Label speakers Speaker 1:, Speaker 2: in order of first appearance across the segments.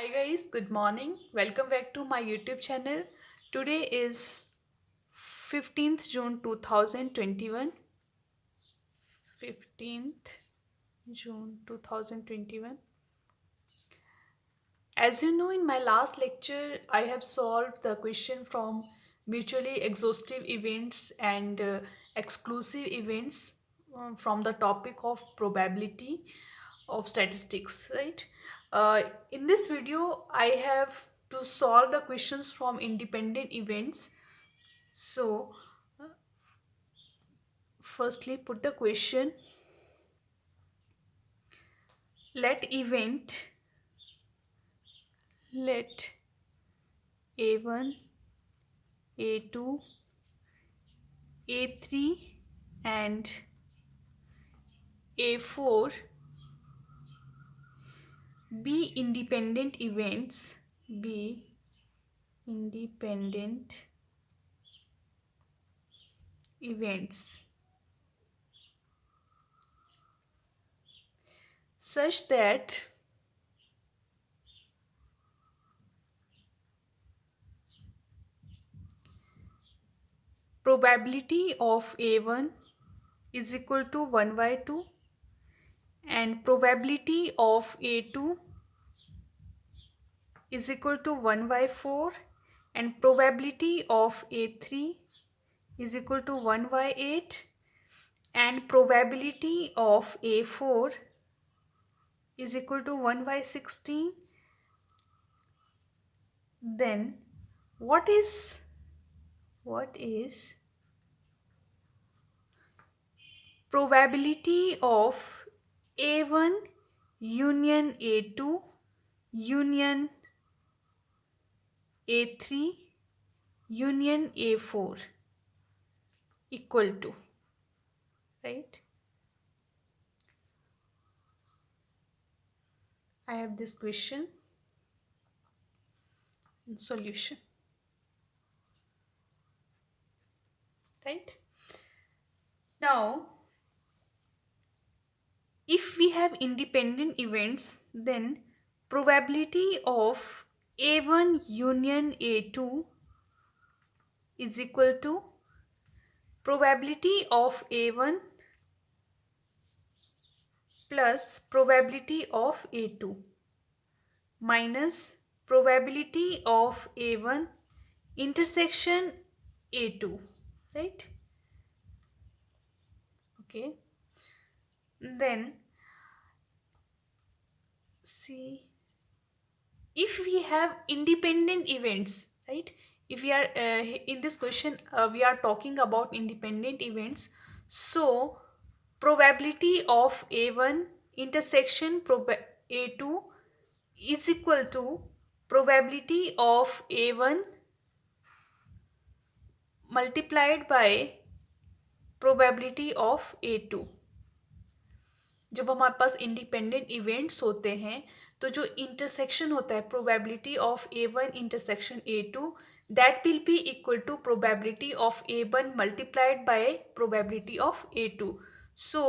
Speaker 1: Hi guys, good morning. Welcome back to my YouTube channel. Today is 15th June 2021. 15th June 2021. As you know, in my last lecture, I have solved the question from mutually exhaustive events and exclusive events from the topic of probability of statistics, right? In this video, I have to solve the questions from independent events. So, firstly, put the question. Let event, let A1, A2, A3 and A4 be independent events, be independent events such that probability of A1 is equal to 1 by 2 and probability of A2 is equal to 1 by 4 and probability of A3 is equal to 1 by 8 and probability of A4 is equal to 1 by 16. Then what is probability of A1 union A2 union A3 union A4 equal to, right? I have this question in solution, right? Now, if we have independent events, then probability of A1 union A2 is equal to probability of A1 plus probability of A2 minus probability of A1 intersection A2, right? Okay. Then see, if we have independent events, right? If we are in this question we are talking about independent events, so probability of A1 intersection A2 is equal to probability of A1 multiplied by probability of A2. जब हमारे पास independent events होते हैं तो जो intersection होता है probability of A1 intersection A2, that will be equal to probability of A1 multiplied by probability of A2. So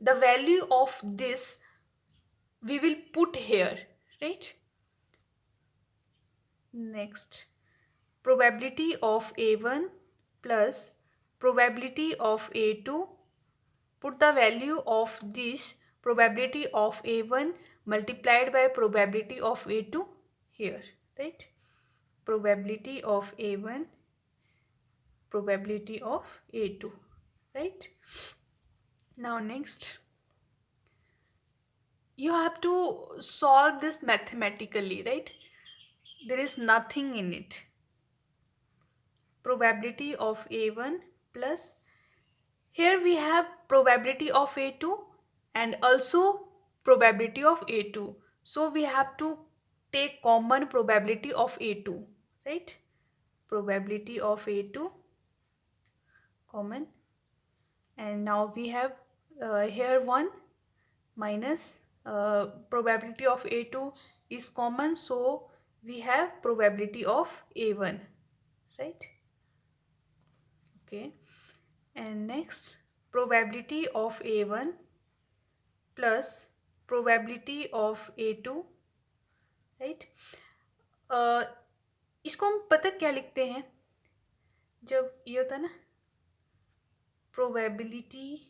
Speaker 1: the value of this we will put here, right? Next, probability of A1 plus probability of A2. Put the value of this probability of A1 multiplied by probability of A2 here, right? Probability of A1, probability of A2, right? Now next, you have to solve this mathematically, right? There is nothing in it. Probability of A1 plus, here we have probability of A2 and also probability of A2. So we have to take common probability of A2, right? Probability of A2 common, and now we have here 1 minus probability of A2 is common, so we have probability of A1, right? Okay, and next probability of A1 plus probability of A2, right? इसको हम पता क्या लिखते हैं, जब ये होता है ना probability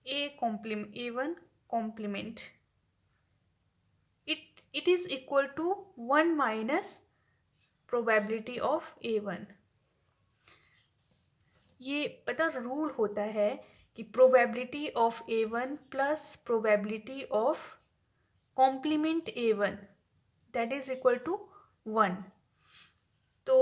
Speaker 1: A1 complement, it is equal to 1 minus probability of A1। ये पता रूल होता है कि probability of A1 plus probability of complement A1 that is equal to 1। तो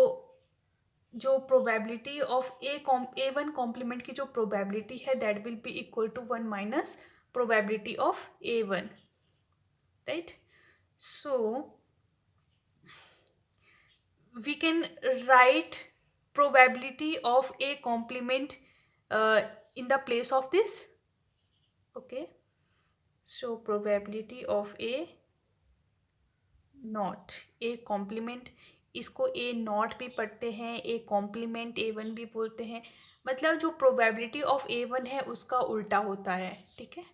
Speaker 1: जो प्रोबेबिलिटी ऑफ A1 कॉम्प्लीमेंट की जो प्रोबेबिलिटी है that will be equal to 1 minus probability of A1, right. So we can write probability of A complement in the place of this. Okay, so probability of A not, A complement, इसको A not भी पढ़ते हैं, A complement A1 भी बोलते हैं, मतलब जो probability of A1 है उसका उल्टा होता है, ठीक है।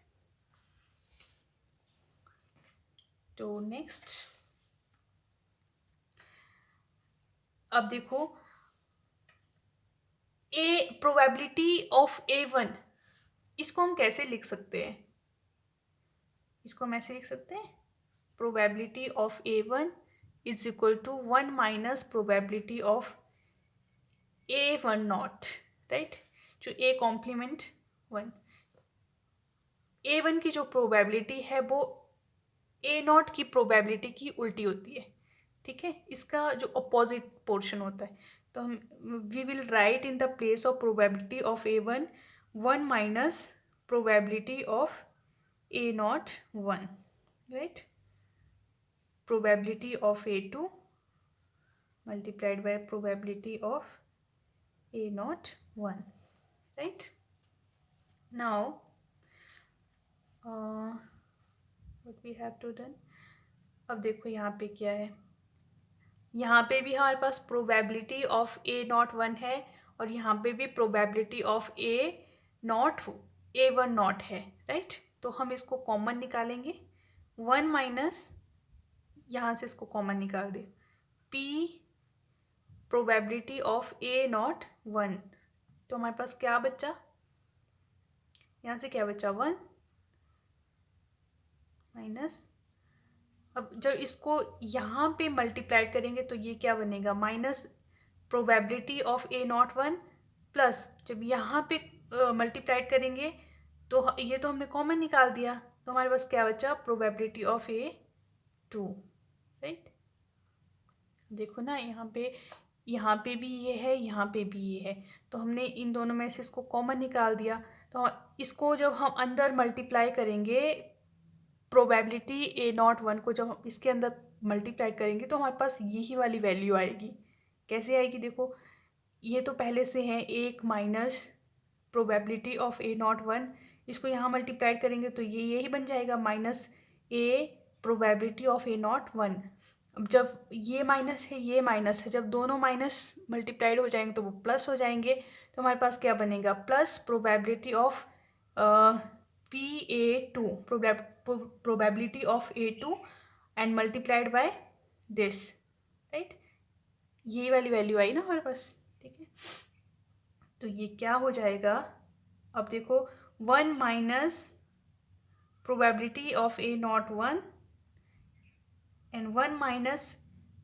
Speaker 1: तो नेक्स्ट अब देखो प्रोबेबिलिटी ऑफ A1, इसको हम कैसे लिख सकते हैं, इसको हम ऐसे लिख सकते हैं probability of A1 is equal to 1 minus probability of A1 not, right. जो A कॉम्प्लीमेंट 1, A1 की जो प्रोबेबिलिटी है वो A नॉट की प्रोबेबिलिटी की उल्टी होती है, ठीक है, इसका जो अपोजिट पोर्शन होता है। तो हम we will write in the place of probability of A1 1 minus probability of A not 1, right. probability of A2 multiplied by probability of A naught 1, right? Now what we have to done, अब देखो यहाँ पे क्या है, यहाँ पे भी हमारे पास probability of A naught 1 है और यहाँ पे भी probability of A naught A1 not है, राइट। तो हम इसको कॉमन निकालेंगे, 1 माइनस यहाँ से इसको कॉमन निकाल दे, P probability of A not 1, तो हमारे पास क्या बचा, यहाँ से क्या बचा 1 माइनस, अब जब इसको यहाँ पे मल्टीप्लाई करेंगे तो ये क्या बनेगा minus probability of A not 1 plus जब यहाँ पे मल्टीप्लाई करेंगे तो ये तो हमने कॉमन निकाल दिया, तो हमारे पास क्या बचा प्रोबेबिलिटी ऑफ A2, राइट। देखो ना यहाँ पे भी ये है, यहाँ पे भी ये है, तो हमने इन दोनों में से इसको कॉमन निकाल दिया। तो इसको जब हम अंदर मल्टीप्लाई करेंगे प्रोबेबिलिटी A नॉट 1 को जब हम इसके अंदर मल्टीप्लाई करेंगे तो हमारे पास यही वाली वैल्यू आएगी। कैसे आएगी देखो, ये तो पहले से है 1 minus probability of A not 1, इसको यहाँ मल्टीप्लाई करेंगे तो ये यही बन जाएगा minus A probability of A not 1। अब जब ये माइनस है ये माइनस है, जब दोनों माइनस मल्टीप्लाइड हो जाएंगे तो वो प्लस हो जाएंगे, तो हमारे पास क्या बनेगा plus probability of PA2 probability of A2 and multiplied by this, right. ये वाली वैल्यू आई ना हमारे पास, ठीक है। तो ये क्या हो जाएगा, अब देखो 1 minus probability of A not 1 and 1 minus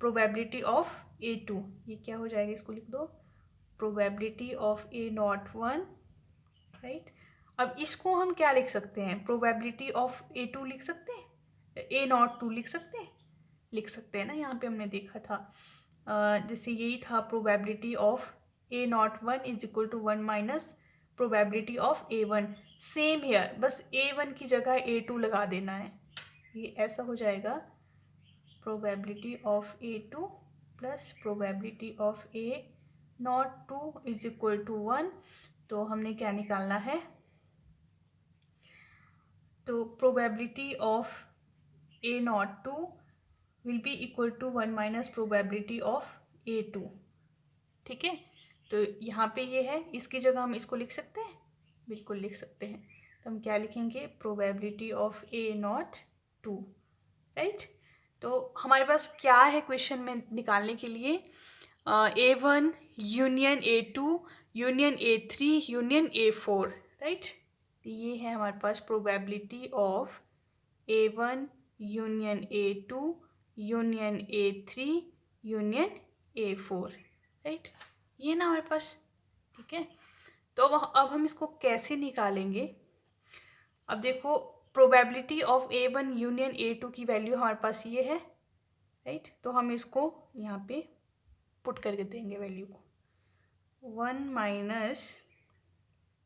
Speaker 1: probability of A2, ये क्या हो जाएगा, इसको लिख दो probability of A not 1, right. अब इसको हम क्या लिख सकते हैं, प्रोबेबिलिटी ऑफ A2 लिख सकते हैं, A नॉट 2 लिख सकते हैं ना, यहाँ पे हमने देखा था जैसे यही था probability of A not 1 is equal to 1 minus probability of A1, same here, बस A1 की जगह A2 लगा देना है, ये ऐसा हो जाएगा probability of A2 plus probability of A not 2 is equal to 1। तो हमने क्या निकालना है, तो probability of A not 2 will be equal to 1 minus probability of A2, ठीक है। तो यहाँ पे ये है, इसकी जगह हम इसको लिख सकते हैं, बिल्कुल लिख सकते हैं। तो हम क्या लिखेंगे probability of A not 2 right. तो हमारे पास क्या है क्वेश्चन में निकालने के लिए, A1 union A2 union A3 union A4, right. तो ये है हमारे पास probability of A1 union A2 union A3 union A4, right. ये ना हमारे पास, ठीक है। तो अब हम इसको कैसे निकालेंगे। अब देखो, probability of A1 union A2 की वैल्यू हमारे पास ये है, राइट। तो हम इसको यहाँ पे पुट करके देंगे वैल्यू को, 1 minus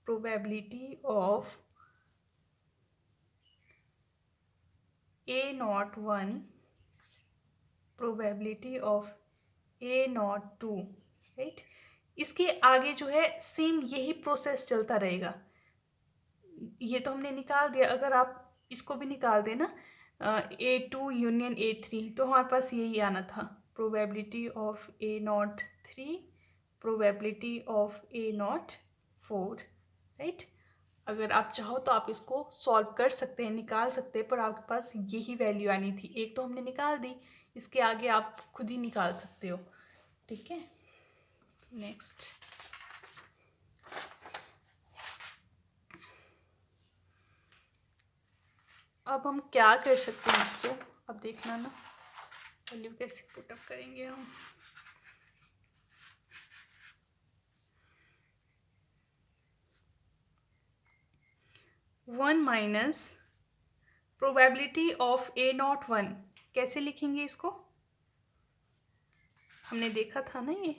Speaker 1: probability of A01 probability of A02, right. इसके आगे जो है सेम यही प्रोसेस चलता रहेगा। ये तो हमने निकाल दिया, अगर आप इसको भी निकाल दें ना, A2 यूनियन A3, तो हमारे पास यही आना था, probability of A03 probability of A04, right. अगर आप चाहो तो आप इसको सॉल्व कर सकते हैं, निकाल सकते हैं, पर आपके पास यही वैल्यू आनी थी। एक तो हमने निकाल दी, इसके आगे आप खुद ही निकाल सकते हो, ठीक है। नेक्स्ट, अब हम क्या कर सकते हैं इसको, अब देखना ना वैल्यू कैसे पुटअप करेंगे हम। One minus probability of A01, कैसे लिखेंगे इसको, हमने देखा था ना ये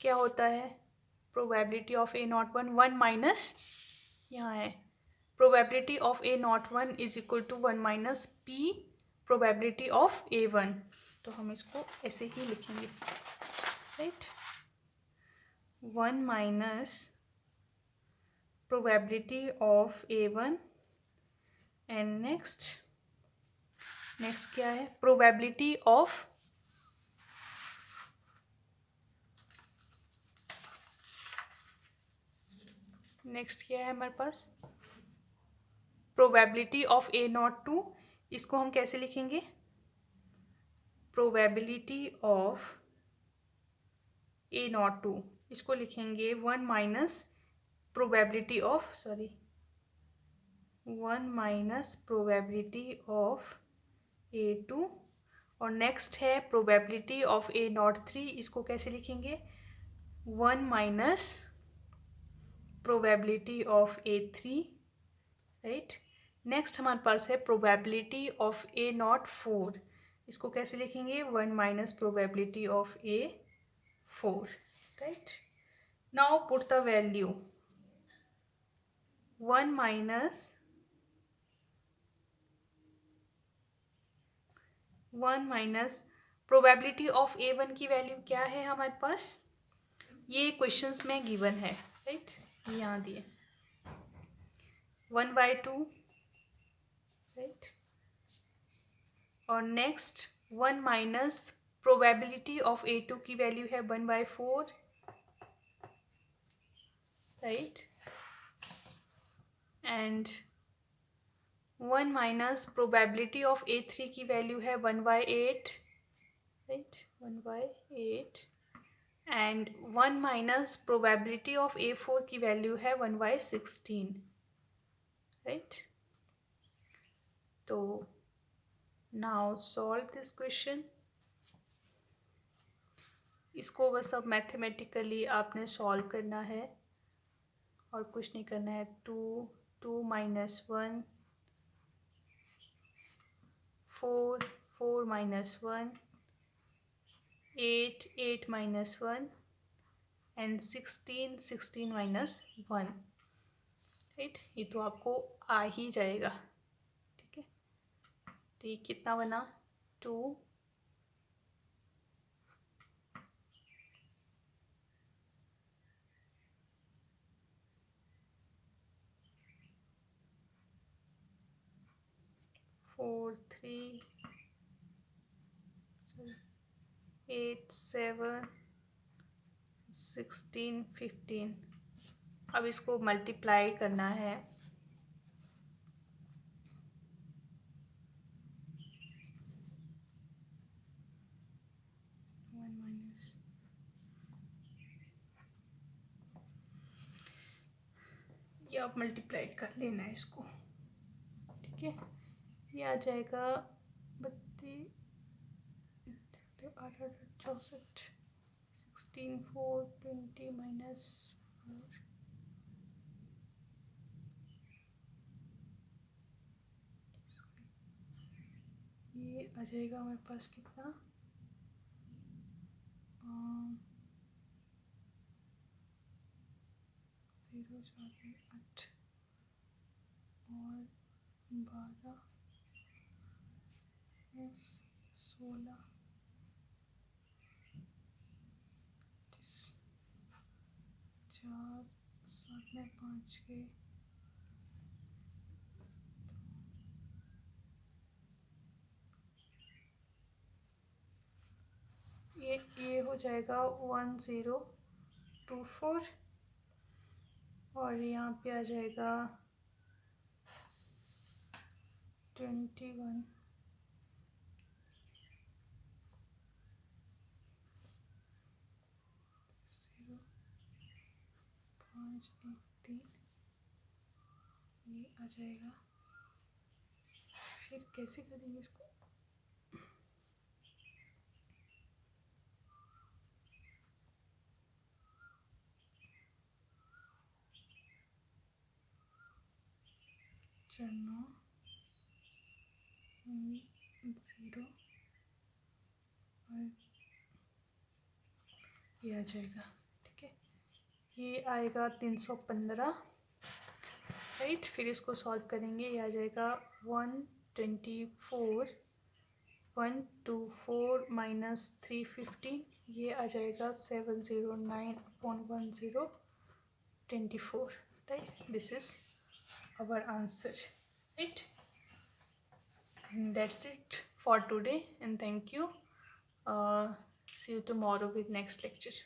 Speaker 1: क्या होता है। Probability of A01, one minus, यहाँ है probability of A01 is equal to 1 minus P probability of A1। तो हम इसको ऐसे ही लिखेंगे, right. 1 minus probability of A1 and next क्या है, प्रोबेबिलिटी ऑफ नेक्स्ट क्या है हमारे पास, प्रोबेबिलिटी ऑफ A02। इसको हम कैसे लिखेंगे, प्रोबेबिलिटी ऑफ A02, इसको लिखेंगे 1 minus probability of, sorry, 1 minus probability of A2। और नेक्स्ट है प्रोबेबिलिटी ऑफ A03, इसको कैसे लिखेंगे, 1 minus probability of A3, right. Next हमारे पास है प्रोबेबिलिटी ऑफ A04, इसको कैसे लिखेंगे, 1 minus probability of A4, right. Now put the value, 1 minus 1 minus probability of A1 की वैल्यू क्या है हमारे पास, ये क्वेश्चंस में गिवन है, राइट। यहाँ दिए 1/2, राइट। और next 1 minus probability of A2 की वैल्यू है 1/4, right. And 1 minus probability of A3 की वैल्यू है 1/8, right, 1/8। And 1 minus probability of A4 की वैल्यू है 1/16, राइट। तो नाउ सॉल्व दिस क्वेश्चन। इसको बस अब मैथमेटिकली आपने सॉल्व करना है और कुछ नहीं करना है। 2 minus 1, 4 minus 1, 8 minus 1 and 16 minus 1, right. ये तो आपको आ ही जाएगा, ठीक है। तो ये कितना बना, 2 4 3 8 7 16 15। अब इसको मल्टीप्लाई करना है, ये आप मल्टीप्लाई कर लेना है इसको, ठीक है। ये आ जाएगा 32, 8 8 64, 16 4 20 माइनस 4, ये आ जाएगा हमारे पास कितना, 0 4 8 और 12 16 4 7 में 5 के, ये हो जाएगा 1024 और यहाँ पे आ जाएगा 21 0 5 1 3, ये आ जाएगा। फिर कैसे करेंगे इसको, चलो 0 और ये आ जाएगा, ठीक है। ये आएगा 315, राइट। फिर इसको सॉल्व करेंगे, ये आ जाएगा 124 माइनस 315, ये आ जाएगा 709/1024, right. This is our answer, right? And that's it for today, and thank you. See you tomorrow with next lecture.